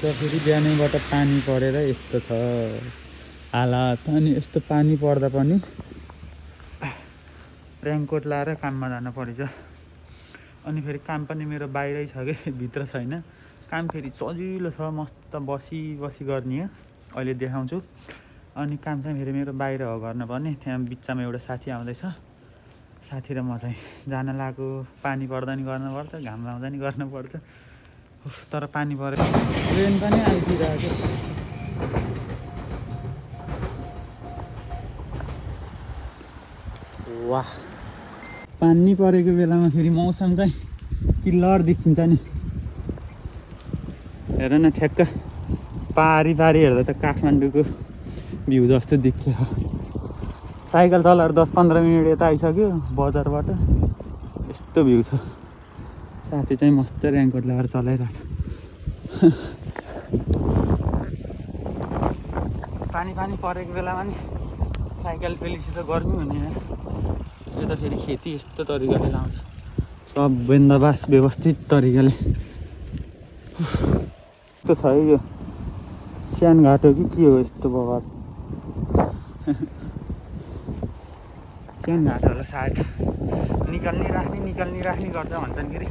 त फेरि बिहानैबाट पानी परेर यस्तो छ हालत। अनि यस्तो पानी पर्दा पनि रेनकोट लाएर काममा जानु पर्छ। अनि फेरि काम पनि मेरो बाहिरै छ कि भित्र छैन। काम फेरि सजिलो छ, मस्त बसी गर्ने हो। अहिले देखाउँछु। अनि काम चाहिँ फेरि मेरो बाहिर हो गर्नुपर्ने। त्यहाँ बिचमा एउटा साथी आउँदैछ, साथी र म चाहिँ जान लागेको। पानी पर्दा नि गर्नुपर्छ, घाम आउँदा नि गर्नुपर्छ। तर पानी पऱ्यो, ट्रेन पनि आइदिरहेको। वाह, पानी परेको बेलामा फेरि मौसम चाहिँ किल्लर देखिन्छ नि। हेर न, ठ्याक्क पारी हेर्दा त काठमाडौँको भ्यू जस्तो देखियो। साइकल चलाएर 10-15 मिनट यता आइसक्यो बजारबाट। यस्तो भ्यू छ। साथी चाहिँ मस्त रेनकोट लगाएर चलाइरहेको छ। पानी परेको बेलामा नि साइकल पेलिसी त गर्मी हुने। यो त फेरि खेती यस्तो तरिकाले लाउँछ, सब बन्दोबस्त व्यवस्थित तरिकाले। यस्तो छ है यो स्यान घाट हो कि के हो यस्तो बगर। स्यान घाट होला सायद। निकाल्ने राख्ने गर्छ भन्छन् फेरि।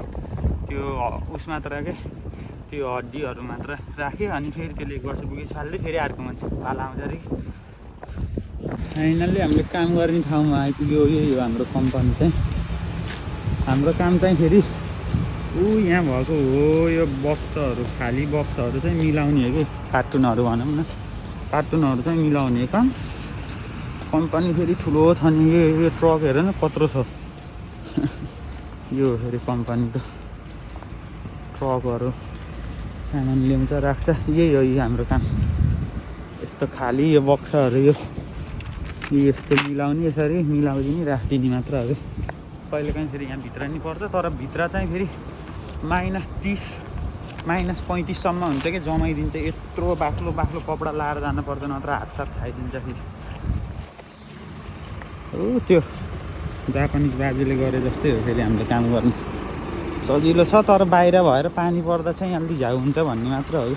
त्यो उस मात्र के त्यो हड्डीहरू मात्र राख्यो। अनि फेरि त्यसले 1 वर्ष पुगेपछि फाल्दै फेरि अर्को मान्छे पाला आउँछ अरे। फाइनल्ली हामीले काम गर्ने ठाउँमा आइपुग्यो। यही हो हाम्रो कम्पनी चाहिँ। हाम्रो काम चाहिँ फेरि यहाँ भएको हो। यो बक्सहरू, खाली बक्सहरू चाहिँ मिलाउने हो कि, कार्टुनहरू भनौँ न, कार्टुनहरू चाहिँ मिलाउने काम। कम्पनी फेरि ठुलो छ नि। यो ट्रक हेर न कत्रो छ। यो फेरि कम्पनीको ट्रकहरू सामान ल्याउँछ राख्छ। यही हो हाम्रो काम। यस्तो खाली यो बक्सहरू यो यस्तो मिलाउने, यसरी मिलाइदिने राखिदिने मात्र हो। कहिलेकाहीँ फेरि यहाँ भित्र नि पर्छ, तर भित्र चाहिँ फेरि -30 -35सम्म हुन्छ कि जमाइदिन्छ। यत्रो बाक्लो कपडा लाएर जानु पर्दैन, नत्र हातसात खाइदिन्छ फेरि। हो त्यो जापानिज बाजेले गरे जस्तै हो फेरि हामीले काम गर्नु। सजिलो छ, तर बाहिर भएर पानी पर्दा चाहिँ अलि झ्याउ हुन्छ भन्ने मात्र हो।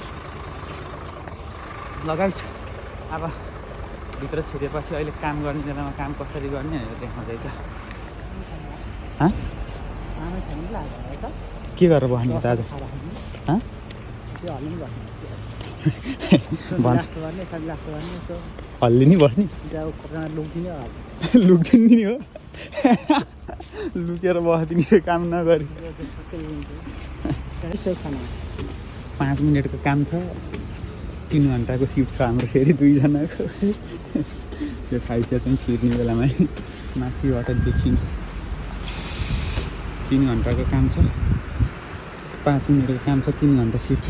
लगाइछ अब भित्र छिरेपछि अहिले काम गर्ने बेलामा काम कसरी गर्ने भनेर देखाउँदैछ। के गरेर बस्ने दाजु? हल्ली नि बस्ने लुक्दिने नि हो। लुकेर बस्दिने काम नगरी। 5 मिनटको काम छ, 3 घन्टाको सिफ्ट छ हाम्रो फेरि 2 जनाको। त्यो खाइसक्यो चाहिँ छिर्ने बेलामा माथिबाट देखिनु। 3 घन्टाको काम छ, 5 मिनटको काम छ, 3 घन्टा सिफ्ट।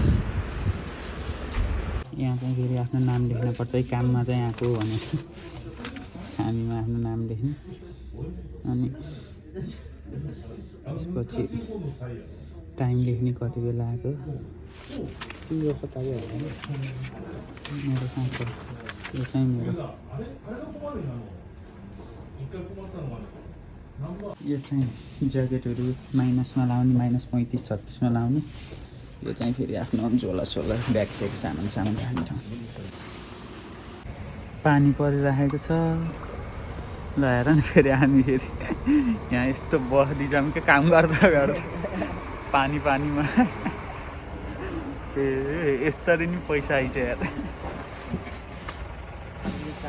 यहाँ चाहिँ फेरि आफ्नो नाम लेख्नुपर्छ है, काममा चाहिँ आएको भनेर। हामीमा आफ्नो नाम लेख्ने। अनि त्यसपछि टाइम लेख्ने, कति बेला आएको। मेरो कहाँ छ? यो चाहिँ मेरो। यो चाहिँ ज्याकेटहरू माइनसमा लाउने, -35-36मा लाउने। यो चाहिँ फेरि आफ्नो झोला ब्याग सामान राख्ने ठाउँ। पानी परिरहेको छ। ल हेर न, फेरि हामी फेरि यहाँ यस्तो बस्दिन्छौँ कि काम गर्दा पानीमा। यस्तरी नि पैसा आइन्छ यार।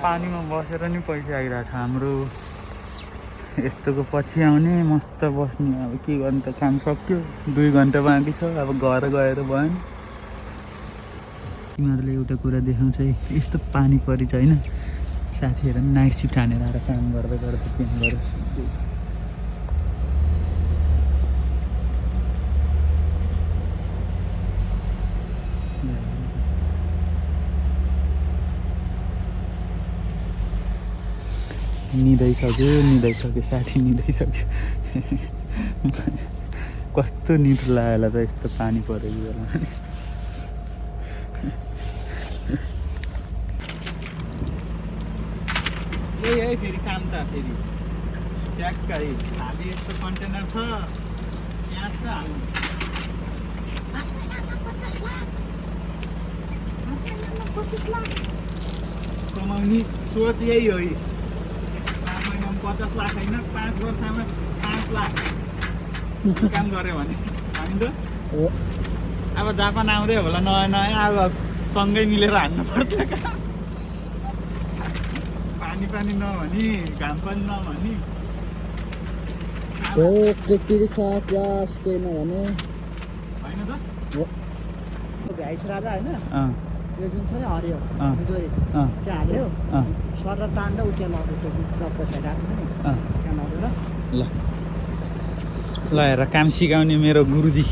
पानीमा बसेर नि पैसा आइरहेछ हाम्रो। यस्तोको पछि आउने, मस्त बस्ने। अब के गर्नु त, काम सक्यो, 2 घन्टा बाँकी छ। अब घर गएर भएन। तिमीहरूले एउटा कुरा देखाउँछ है, यस्तो पानी परि छ होइन, साथीहरू पनि नाइट सिफ्ट हानेर आएर काम गर्दा त्यहाँ गएर निदाइसक्यो साथी, निदाइसक्यो। कस्तो निद्रा लाग्यो त यस्तो पानी परेको बेला। यही है फेरि काम त। फेरि ट्याक्कै खाली यस्तो कन्टेनर छ, यहाँ त हाल्नु 5 महिनामा 50 लाख। कमाउने सोच यही हो 5 महिनामा 50 लाख होइन 5 वर्षमा 5 लाख काम गऱ्यो भने भनिदिनुहोस्। अब जापान आउँदै होला नयाँ नयाँ अब सँगै मिलेर हान्नुपर्छ पानी पानी नभनी घाम पनि नभनी होइन दोस् भ्याइस राजा होइन अँ यो जुन छ नि हरियो अँ। डोरी अँ त्यहाँ हाल्यो अँ सर तान्दा उ त्यहाँ लग्यो त्यो टप्प साइड राख्नु नि अँ त्यहाँ लगेर ल ल हेर काम सिकाउने मेरो गुरुजी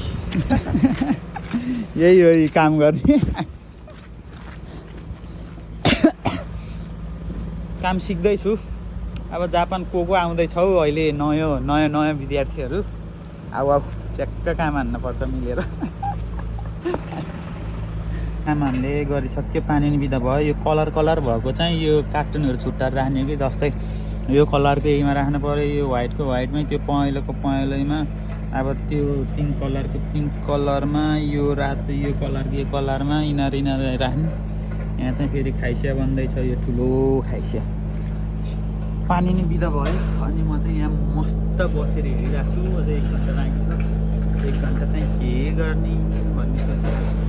यही हो यी काम गर्ने काम सिक्दैछु अब जापान को आउँदैछौ अहिले नयाँ नयाँ नयाँ विद्यार्थीहरू अब च्याक्क काम हान्नुपर्छ मिलेर काम हामीले गरिसक्यो पानी नि बिदा भयो यो कलर भएको चाहिँ यो कार्टुनहरू छुट्टाएर राख्ने कि जस्तै यो कलरको यहीमा राख्नु पऱ्यो यो व्हाइटको व्हाइटमै त्यो पहेँलोको पहेँलोमा अब त्यो पिङ्क कलरको पिङ्क कलरमा यो रातो यो कलरको यो कलरमा यिनीहरू राख्ने यहाँ चाहिँ फेरि खाइसिया बन्दैछ यो ठुलो खाइसिया पानी नि बिदा भयो अनि म चाहिँ यहाँ मस्त बसेर हेरिरहेको छु अझै 1 घन्टा बाँकी छ 1 घन्टा चाहिँ के गर्ने भन्ने सोचिरहेको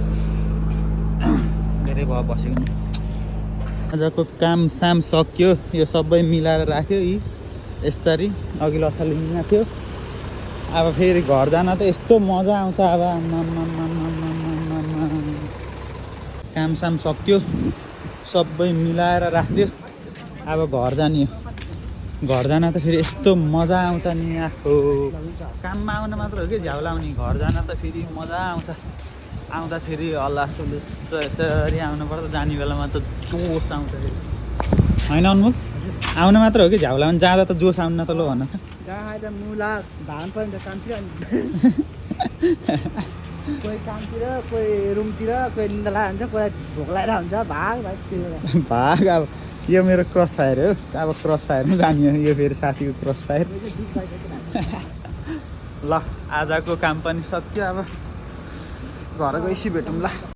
धेरै भयो बसेको नि आजको काम साम सक्यो यो सबै मिलाएर राख्यो यी यसरी अघि लथालिङमा थियो अब फेरि घर जान त यस्तो मजा आउँछ अब काम साम सक्यो सबै मिलाएर राख्यो अब घर जाने घर जान त फेरि यस्तो मजा आउँछ नि आफू काममा आउन मात्र हो कि झ्याउलाउने घर जान त फेरि मजा आउँछ आउँदाखेरि हल्ला सुलुस यसरी आउनुपर्छ जाने बेलामा त जोस आउँछ फेरि होइन अनमुख आउन मात्र हो कि झ्याउलाउने जाँदा त जोस आउन त लो भन त जहाँ त मुला धान पर्ने कामतिर कोही कामतिर कोही रुमतिर कोही निन्दा हुन्छ कोही भोक लागेर हुन्छ भाग भाग अब यो मेरो क्रस फायर हो अब क्रस फायरमा जाने हो यो फेरि साथीको क्रस फायर ल आजको काम पनि सक्यो अब घर गएपछि भेटौँ ल